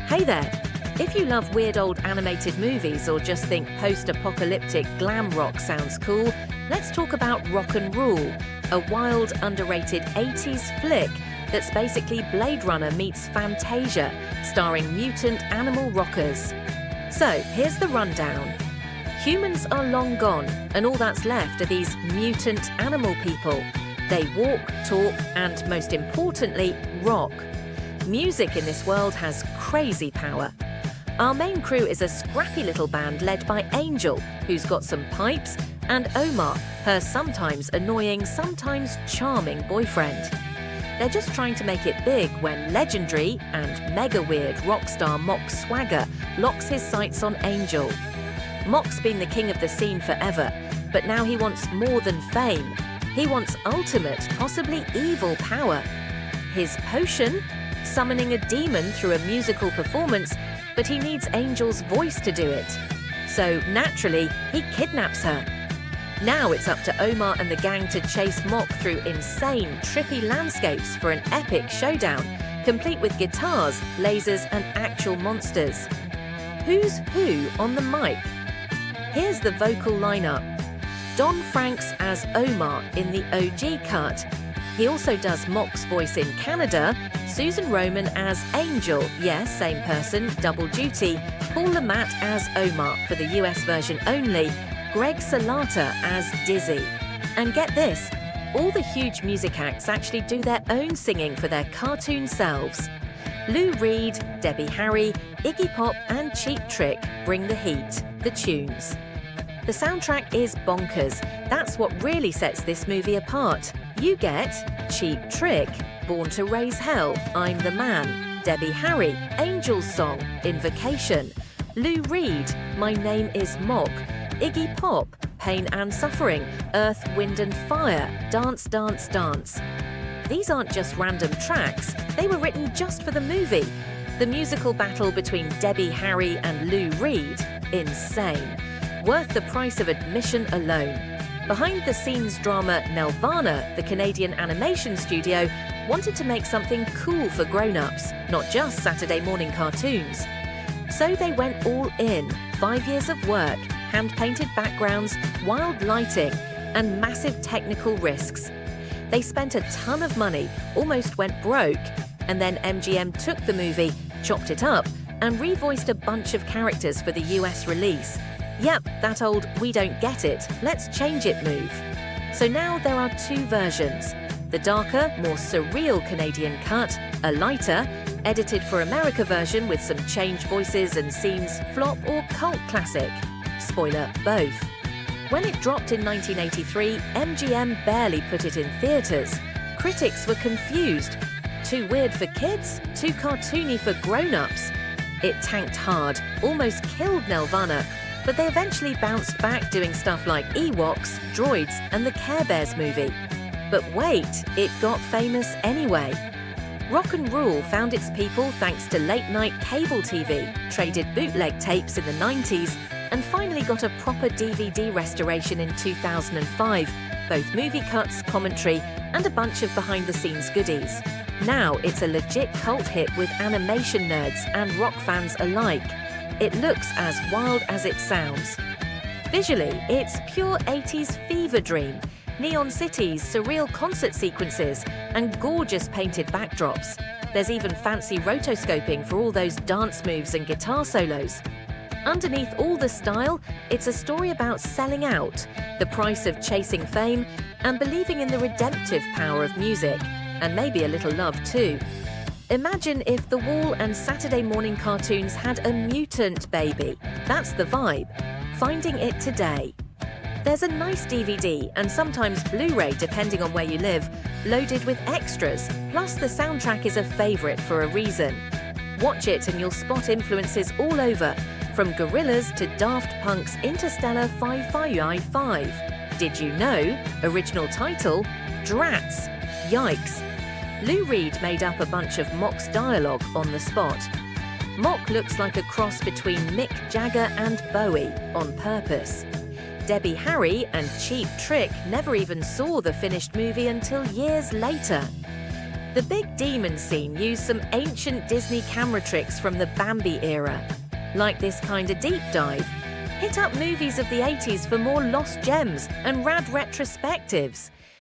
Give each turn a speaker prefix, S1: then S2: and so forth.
S1: Hey there! If you love weird old animated movies or just think post-apocalyptic glam rock sounds cool, let's talk about Rock and Rule, a wild, underrated 80s flick that's basically Blade Runner meets Fantasia, starring mutant animal rockers. So, here's the rundown. Humans are long gone, and all that's left are these mutant animal people. They walk, talk, and most importantly, rock. Music in this world has crazy power. Our main crew is a scrappy little band led by Angel, who's got some pipes, and Omar, her sometimes annoying, sometimes charming boyfriend. They're just trying to make it big when legendary and mega weird rock star Mock Swagger locks his sights on Angel. Mock's been the king of the scene forever, but now he wants more than fame. He wants ultimate, possibly evil power. His potion? Summoning a demon through a musical performance, but he needs Angel's voice to do it. So, naturally, he kidnaps her. Now it's up to Omar and the gang to chase Mock through insane, trippy landscapes for an epic showdown, complete with guitars, lasers, and actual monsters. Who's who on the mic? Here's the vocal lineup. Don Francks as Omar in the OG cut. He also does Mock's voice in Canada, Susan Roman as Angel, yes, same person, double duty, Paul Lamatt as Omar for the US version only, Greg Salata as Dizzy. And get this, all the huge music acts actually do their own singing for their cartoon selves. Lou Reed, Debbie Harry, Iggy Pop and Cheap Trick bring the heat, the tunes. The soundtrack is bonkers. That's what really sets this movie apart. You get Cheap Trick, Born to Raise Hell, I'm the Man, Debbie Harry, Angel's Song, Invocation, Lou Reed, My Name is Mock, Iggy Pop, Pain and Suffering, Earth, Wind and Fire, Dance, Dance, Dance. These aren't just random tracks, they were written just for the movie. The musical battle between Debbie Harry and Lou Reed, insane. Worth the price of admission alone. Behind-the-scenes drama Nelvana, the Canadian animation studio, wanted to make something cool for grown-ups, not just Saturday morning cartoons. So they went all in, 5 years of work, hand-painted backgrounds, wild lighting, and massive technical risks. They spent a ton of money, almost went broke, and then MGM took the movie, chopped it up, and revoiced a bunch of characters for the US release. Yep, that old "we don't get it, let's change it" move. So now there are two versions. The darker, more surreal Canadian cut, a lighter, edited for America version with some changed voices and scenes, flop or cult classic. Spoiler, both. When it dropped in 1983, MGM barely put it in theatres. Critics were confused. Too weird for kids? Too cartoony for grown-ups? It tanked hard, almost killed Nelvana, but they eventually bounced back doing stuff like Ewoks, Droids, and the Care Bears movie. But wait, it got famous anyway. Rock and Rule found its people thanks to late-night cable TV, traded bootleg tapes in the 90s, and finally got a proper DVD restoration in 2005, both movie cuts, commentary, and a bunch of behind-the-scenes goodies. Now it's a legit cult hit with animation nerds and rock fans alike. It looks as wild as it sounds. Visually, it's pure 80s fever dream. Neon cities, surreal concert sequences, and gorgeous painted backdrops. There's even fancy rotoscoping for all those dance moves and guitar solos. Underneath all the style, it's a story about selling out, the price of chasing fame, and believing in the redemptive power of music, and maybe a little love too. Imagine if The Wall and Saturday morning cartoons had a mutant baby. That's the vibe. Finding it today. There's a nice DVD and sometimes Blu-ray, depending on where you live, loaded with extras, plus the soundtrack is a favourite for a reason. Watch it and you'll spot influences all over, from Gorillaz to Daft Punk's Interstellar 555. Did you know? Original title, Drats. Yikes. Lou Reed made up a bunch of Mock's dialogue on the spot. Mock looks like a cross between Mick Jagger and Bowie on purpose. Debbie Harry and Cheap Trick never even saw the finished movie until years later. The big demon scene used some ancient Disney camera tricks from the Bambi era. Like this kind of deep dive? Hit up Movies of the 80s for more lost gems and rad retrospectives.